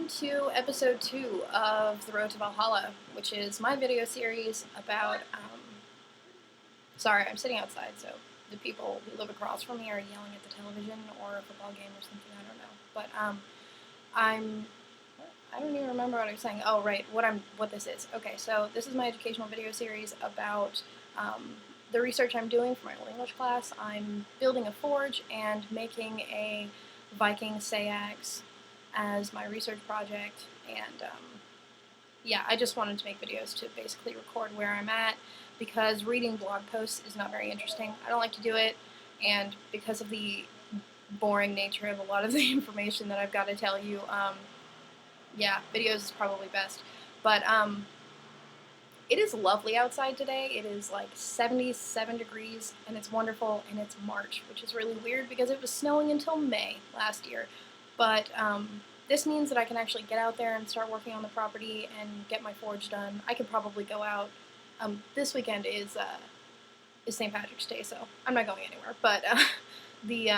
welcome to episode 2 of The Road to Valhalla, which is my video series about, sorry, I'm sitting outside, so the people who live across from me are yelling at the television or a football game or something, I don't know. But, I don't even remember what I was saying. Oh, right, what this is. Okay, so this is my educational video series about, the research I'm doing for my Old English class. I'm building a forge and making a Viking Seax as my research project, and yeah, I just wanted to make videos to basically record where I'm at, because reading blog posts is not very interesting. I don't like to do it, and because of the boring nature of a lot of the information that I've got to tell you, yeah, videos is probably best. But it is lovely outside today. It is like 77 degrees, and it's wonderful, and it's March, which is really weird because it was snowing until May last year. But this means that I can actually get out there and start working on the property and get my forge done. I could probably go out. This weekend is St. Patrick's Day, so I'm not going anywhere. But the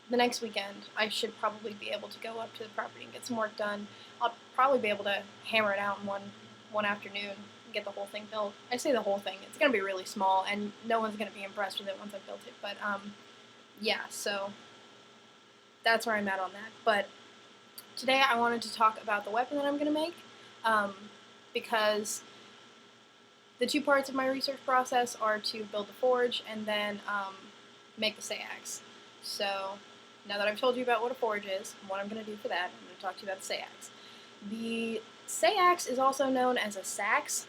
next weekend, I should probably be able to go up to the property and get some work done. I'll probably be able to hammer it out in one afternoon and get the whole thing built. I say the whole thing. It's going to be really small, and no one's going to be impressed with it once I've built it. But yeah, so that's where I'm at on that. But today I wanted to talk about the weapon that I'm going to make, because the two parts of my research process are to build the forge and then make the Seax. So now that I've told you about what a forge is and what I'm going to do for that, I'm going to talk to you about the Seax. The Seax is also known as a sax.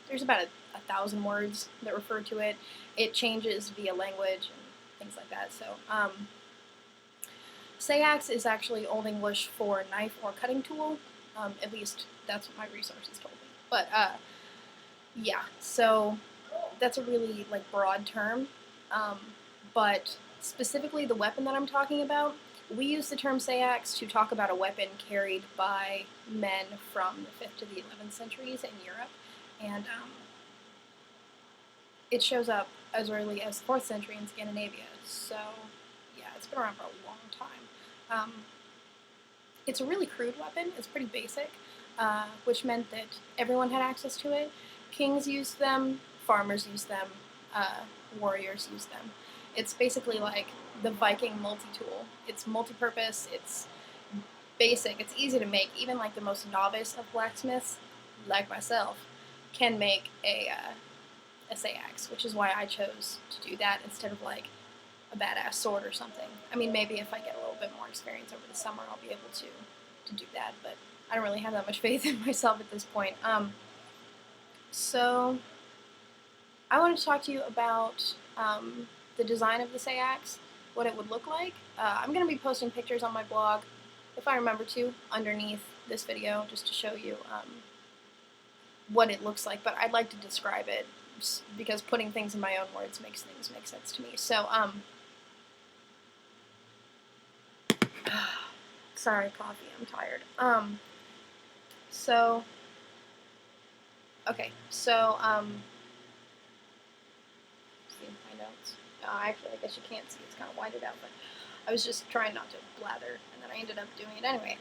There's about 1,000 words that refer to it. It changes via language and things like that. So Seax is actually Old English for knife or cutting tool. At least that's what my resources told me. But yeah, so that's a really broad term. But specifically the weapon that I'm talking about, we use the term Seax to talk about a weapon carried by men from the 5th to the 11th centuries in Europe. And it shows up as early as the 4th century in Scandinavia. So yeah, it's been around for a long time. It's a really crude weapon. It's pretty basic, which meant that everyone had access to it. Kings used them, farmers used them, warriors used them. It's basically like the Viking multi-tool. It's multi-purpose, it's basic, it's easy to make. Even like the most novice of blacksmiths, like myself, can make a Seax, which is why I chose to do that instead of like a badass sword or something. I mean, maybe if I get a little bit more experience over the summer, I'll be able to do that, but I don't really have that much faith in myself at this point. So I wanted to talk to you about the design of the Seax, what it would look like. I'm going to be posting pictures on my blog, if I remember to, underneath this video, just to show you what it looks like, but I'd like to describe it, because putting things in my own words makes things make sense to me. So, sorry, coffee, I'm tired. Okay, so, see my notes. Actually, I guess you can't see, it's kind of whited out, but I was just trying not to blather, and then I ended up doing it anyway.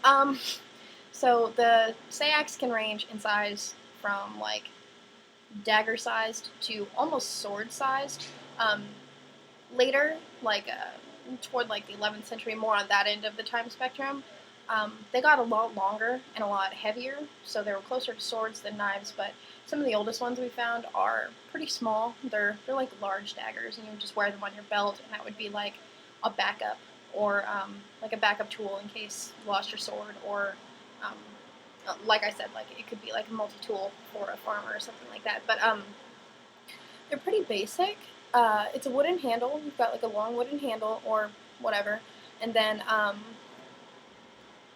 So the Seax can range in size from, like, dagger-sized to almost sword-sized. Later, toward, the 11th century, more on that end of the time spectrum, they got a lot longer and a lot heavier, so they were closer to swords than knives, but some of the oldest ones we found are pretty small. They're like large daggers, and you would just wear them on your belt, and that would be like a backup, or like a backup tool in case you lost your sword, or like I said, like it could be like a multi-tool for a farmer or something like that. But they're pretty basic. It's a wooden handle. You've got like a long wooden handle or whatever, and then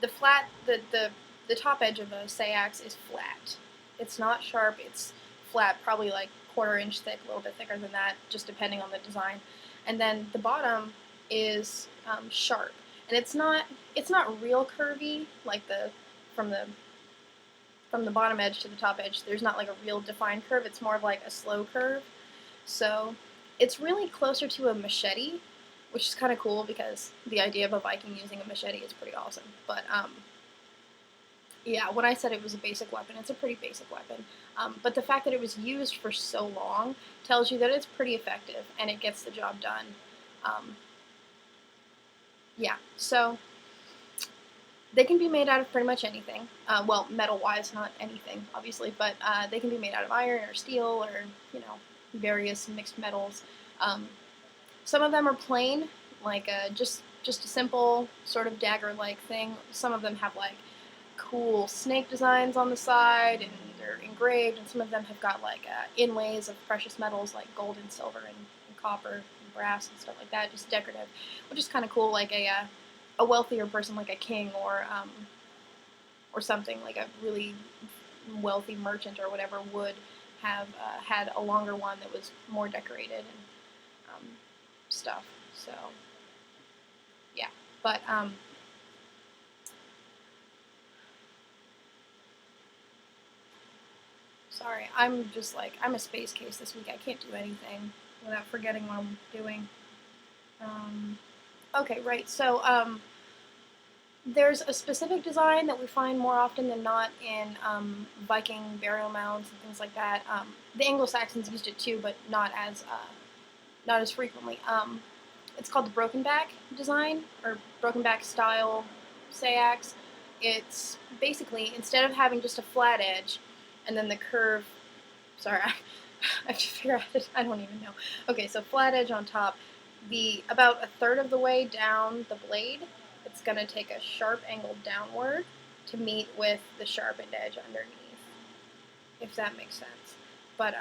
the top edge of a Seax is flat. It's not sharp, it's flat, probably like 1/4 inch thick, a little bit thicker than that, just depending on the design. And then the bottom is sharp, and it's not real curvy, like from the bottom edge to the top edge. There's not like a real defined curve. It's more of like a slow curve. So it's really closer to a machete, which is kind of cool because the idea of a Viking using a machete is pretty awesome. But Yeah, when I said it was a basic weapon, it's a pretty basic weapon. But the fact that it was used for so long tells you that it's pretty effective and it gets the job done. Um, yeah, so they can be made out of pretty much anything. Well, metal-wise, not anything, obviously, but they can be made out of iron or steel or, various mixed metals. Um, some of them are plain, like just a simple sort of dagger-like thing. Some of them have like cool snake designs on the side, and they're engraved, and some of them have got like inlays of precious metals like gold and silver and copper and brass and stuff like that, just decorative, which is kind of cool, like a wealthier person, like a king or something, like a really wealthy merchant or whatever would have had a longer one that was more decorated and stuff. So yeah, but sorry, I'm just like, I'm a space case this week. I can't do anything without forgetting what I'm doing. Okay, right. So there's a specific design that we find more often than not in Viking burial mounds and things like that. The Anglo-Saxons used it too, but not as frequently. It's called the broken back design, or broken back style Seax. It's basically, instead of having just a flat edge and then the curve, sorry, I have to figure out it, I don't even know. Okay, so flat edge on top, about a third of the way down the blade, it's going to take a sharp angle downward to meet with the sharpened edge underneath, if that makes sense. But,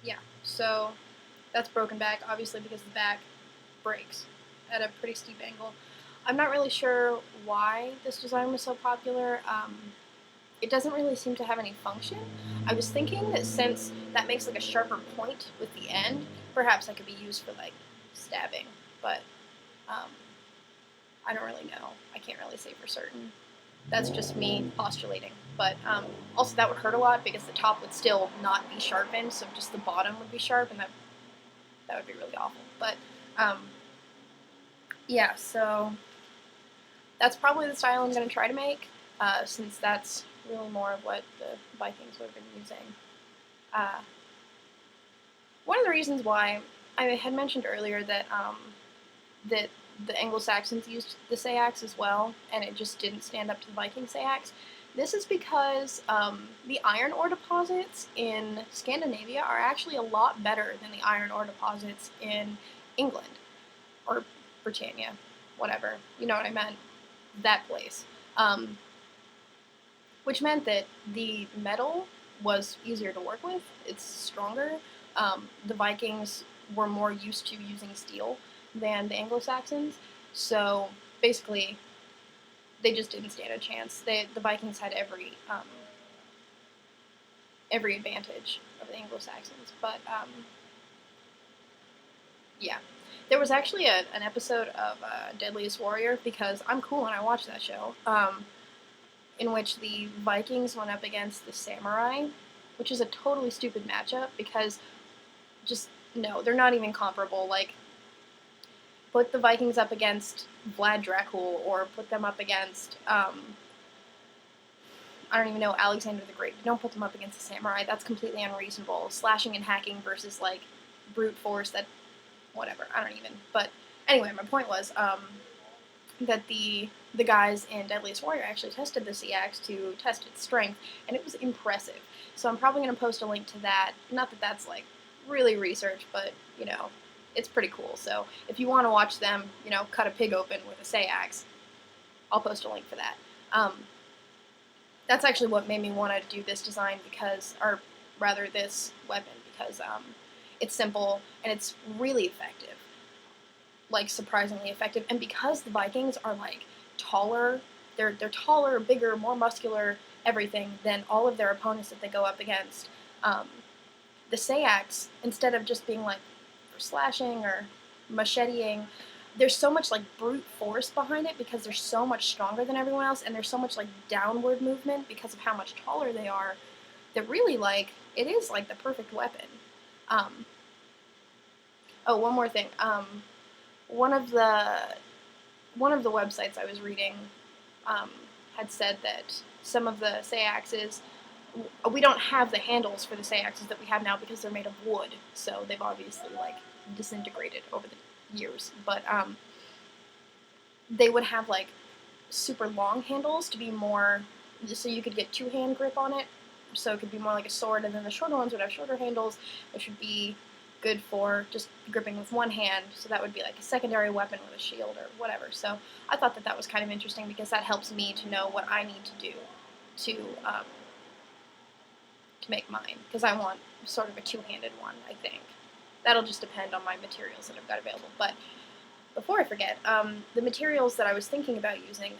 yeah, so that's broken back, obviously, because the back breaks at a pretty steep angle. I'm not really sure why this design was so popular. It doesn't really seem to have any function. I was thinking that since that makes like a sharper point with the end, perhaps that could be used for like stabbing, but I don't really know. I can't really say for certain. That's just me postulating. But also that would hurt a lot because the top would still not be sharpened, so just the bottom would be sharp, and that would be really awful. But yeah, so that's probably the style I'm going to try to make, since that's really more of what the Vikings would have been using. One of the reasons why I had mentioned earlier that that the Anglo-Saxons used the Seax as well, and it just didn't stand up to the Viking Seax. This is because the iron ore deposits in Scandinavia are actually a lot better than the iron ore deposits in England, or Britannia, whatever, you know what I meant, that place. Which meant that the metal was easier to work with, it's stronger. The Vikings were more used to using steel than the Anglo-Saxons, so basically they just didn't stand a chance. The Vikings had every advantage of the Anglo-Saxons, but yeah. There was actually an episode of Deadliest Warrior, because I'm cool and I watched that show, in which the Vikings went up against the samurai, which is a totally stupid matchup because no, they're not even comparable. Like, put the Vikings up against Vlad Dracul, or put them up against, I don't even know, Alexander the Great. Don't put them up against the samurai. That's completely unreasonable. Slashing and hacking versus, like, brute force, whatever, I don't even. But anyway, my point was that the guys in Deadliest Warrior actually tested the Seax to test its strength, and it was impressive. So I'm probably going to post a link to that. Not that that's like really research, but it's pretty cool. So if you want to watch them, cut a pig open with a Seax, I'll post a link for that. That's actually what made me want to do this design, or rather this weapon, because it's simple and it's really effective, like surprisingly effective. And because the Vikings are like taller, they're taller, bigger, more muscular, everything than all of their opponents that they go up against. The Seax, instead of just being like for slashing or macheteing, there's so much like brute force behind it because they're so much stronger than everyone else, and there's so much like downward movement because of how much taller they are, that really, like, it is like the perfect weapon. Oh, one more thing. One of the websites I was reading had said that some of the Seaxes, we don't have the handles for the Seaxes that we have now because they're made of wood, so they've obviously like disintegrated over the years. But they would have like super long handles to be more, so you could get two-hand grip on it, so it could be more like a sword, and then the shorter ones would have shorter handles, which would be good for just gripping with one hand, so that would be like a secondary weapon with a shield or whatever. So I thought that that was kind of interesting because that helps me to know what I need to do to make mine, because I want sort of a two-handed one, I think. That'll just depend on my materials that I've got available. But before I forget, the materials that I was thinking about using,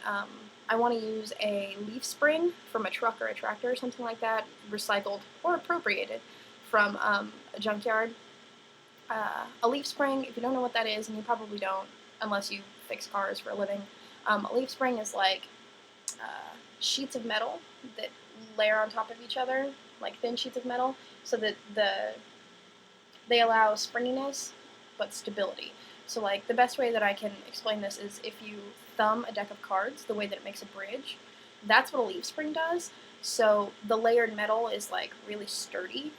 I want to use a leaf spring from a truck or a tractor or something like that, recycled or appropriated from a junkyard. A leaf spring, if you don't know what that is, and you probably don't unless you fix cars for a living, a leaf spring is like sheets of metal that layer on top of each other, like thin sheets of metal, so that they allow springiness but stability. So like the best way that I can explain this is if you thumb a deck of cards the way that it makes a bridge, that's what a leaf spring does. So the layered metal is like really sturdy,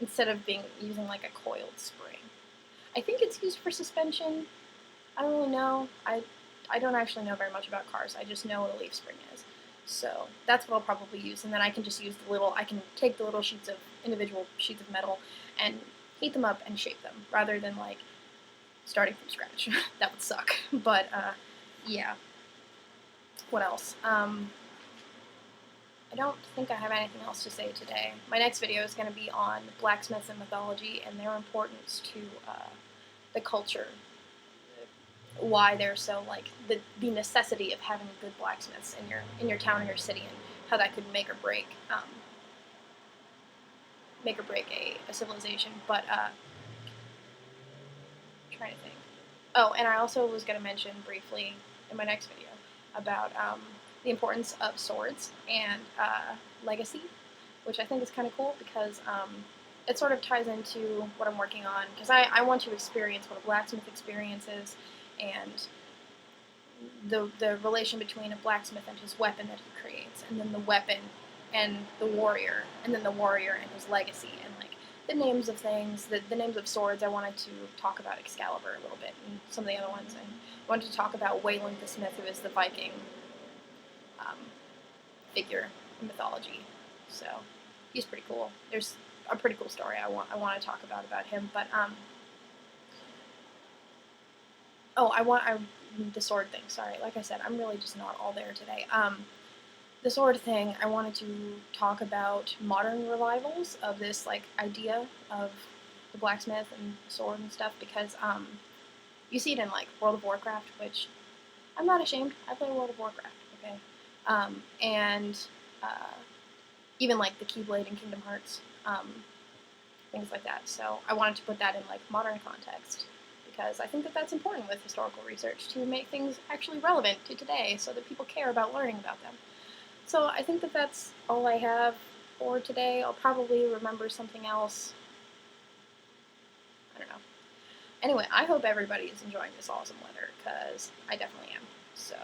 instead of using like a coiled spring. I think it's used for suspension. I don't really know. I don't actually know very much about cars. I just know what a leaf spring is. So that's what I'll probably use, and then I can just use I can take the little individual sheets of metal and heat them up and shape them, rather than like starting from scratch. That would suck. But yeah. What else? I don't think I have anything else to say today. My next video is going to be on blacksmiths and mythology and their importance to the culture. Why they're so, like, the necessity of having good blacksmiths in your town or your city, and how that could make or break a civilization. But I'm trying to think. Oh, and I also was going to mention briefly in my next video about the importance of swords and legacy, which I think is kind of cool because it sort of ties into what I'm working on, because I want to experience what a blacksmith experience is, and the relation between a blacksmith and his weapon that he creates, and then the weapon and the warrior, and then the warrior and his legacy, and like the names of things, the names of swords. I wanted to talk about Excalibur a little bit and some of the other ones, and I wanted to talk about Wayland the Smith, who is the Viking figure in mythology. So he's pretty cool. There's a pretty cool story I want to talk about him. But the sword thing. Sorry, like I said, I'm really just not all there today. The sword thing, I wanted to talk about modern revivals of this like idea of the blacksmith and sword and stuff, because you see it in like World of Warcraft, which I'm not ashamed. I play World of Warcraft, okay? And even like the Keyblade in Kingdom Hearts, things like that. So I wanted to put that in like modern context, because I think that that's important with historical research, to make things actually relevant to today so that people care about learning about them. So I think that that's all I have for today. I'll probably remember something else. I don't know. Anyway, I hope everybody is enjoying this awesome weather, because I definitely am. So